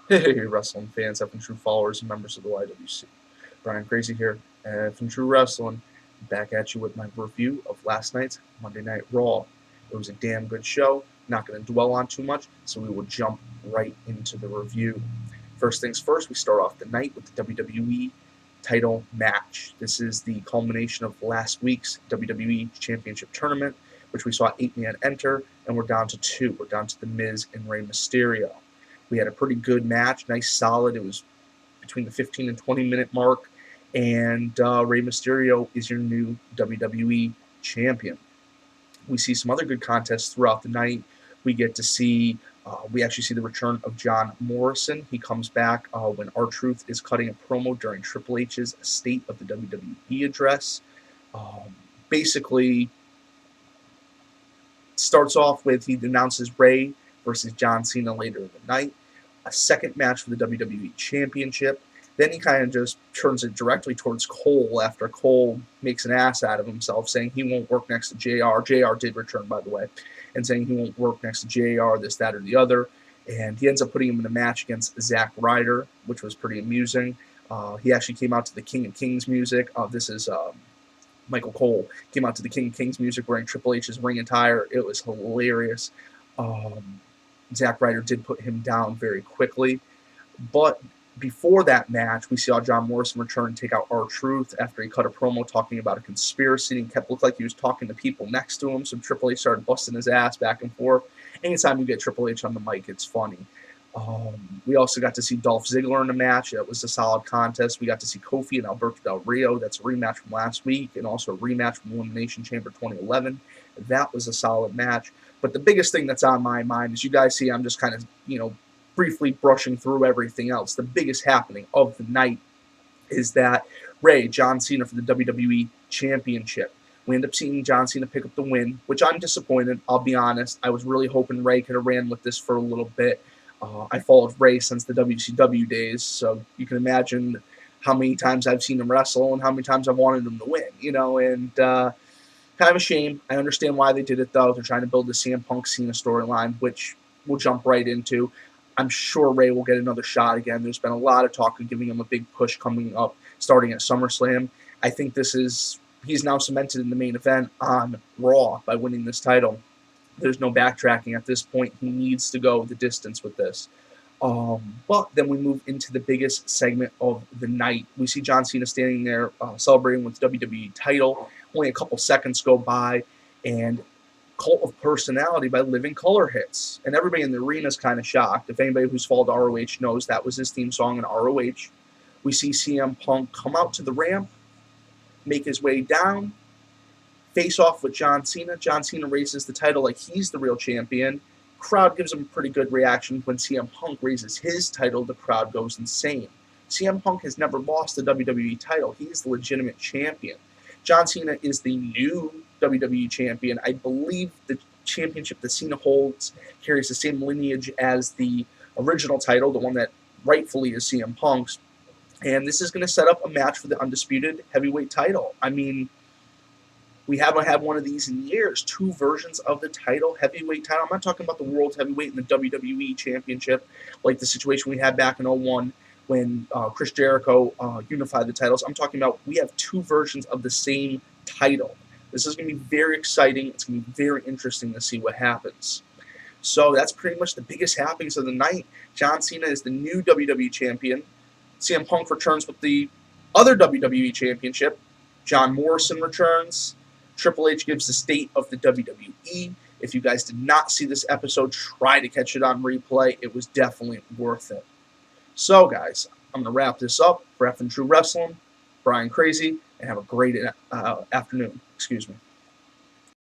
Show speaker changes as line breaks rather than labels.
Hey, wrestling fans, F and True followers, and members of the YWC. Brian Crazy here, F and True Wrestling, back at you with my review of last night's Monday Night Raw. It was a damn good show. Not going to dwell on too much, so we will jump right into the review. First things first, we start off the night with the WWE title match. This is the culmination of last week's WWE Championship Tournament, which we saw 8-man enter, and we're down to 2. We're down to The Miz and Rey Mysterio. We had a pretty good match, nice, solid. It was between the 15 and 20-minute mark, and Rey Mysterio is your new WWE champion. We see some other good contests throughout the night. We actually see the return of John Morrison. He comes back when R-Truth is cutting a promo during Triple H's State of the WWE address. Basically, starts off with he announces Rey versus John Cena later in the night, a second match for the WWE Championship. Then he kind of just turns it directly towards Cole after Cole makes an ass out of himself, saying he won't work next to JR. JR did return, by the way, and saying he won't work next to JR, this, that, or the other. And he ends up putting him in a match against Zack Ryder, which was pretty amusing. He actually came out to the King of Kings music. This is Michael Cole. Came out to the King of Kings music wearing Triple H's ring attire. It was hilarious. Zack Ryder did put him down very quickly. But before that match, we saw John Morrison return and take out R-Truth after he cut a promo talking about a conspiracy and kept looked like he was talking to people next to him. So Triple H started busting his ass back and forth. Anytime you get Triple H on the mic, it's funny. We also got to see Dolph Ziggler in a match. That was a solid contest. We got to see Kofi and Alberto Del Rio. That's a rematch from last week, and also a rematch from Elimination Chamber 2011. That was a solid match. But the biggest thing that's on my mind is, you guys see, I'm just kind of, briefly brushing through everything else. The biggest happening of the night is that John Cena for the WWE Championship. We end up seeing John Cena pick up the win, which I'm disappointed. I'll be honest. I was really hoping Rey could have ran with this for a little bit. I followed Rey since the WCW days, so you can imagine how many times I've seen him wrestle and how many times I've wanted him to win, and kind of a shame. I understand why they did it, though. They're trying to build the CM Punk Cena storyline, which we'll jump right into. I'm sure Rey will get another shot again. There's been a lot of talk of giving him a big push coming up, starting at SummerSlam. I think he's now cemented in the main event on Raw by winning this title. There's no backtracking at this point. He needs to go the distance with this. But then we move into the biggest segment of the night. We see John Cena standing there celebrating with the WWE title. Only a couple seconds go by, and Cult of Personality by Living Color hits. And everybody in the arena is kind of shocked. If anybody who's followed ROH knows, that was his theme song in ROH. We see CM Punk come out to the ramp, make his way down, face off with John Cena. John Cena raises the title like he's the real champion. Crowd gives him a pretty good reaction. When CM Punk raises his title, the crowd goes insane. CM Punk has never lost the WWE title. He is the legitimate champion. John Cena is the new WWE champion. I believe the championship that Cena holds carries the same lineage as the original title, the one that rightfully is CM Punk's. And this is going to set up a match for the undisputed heavyweight title. I mean, we haven't had one of these in years. 2 versions of the title, heavyweight title. I'm not talking about the World Heavyweight and the WWE Championship, like the situation we had back in 2001 when Chris Jericho unified the titles. I'm talking about we have 2 versions of the same title. This is going to be very exciting. It's going to be very interesting to see what happens. So that's pretty much the biggest happenings of the night. John Cena is the new WWE Champion. CM Punk returns with the other WWE Championship. John Morrison returns. Triple H gives the state of the WWE. If you guys did not see this episode, try to catch it on replay. It was definitely worth it. So, guys, I'm going to wrap this up for F and True Wrestling. Brian Crazy, and have a great afternoon. Excuse me.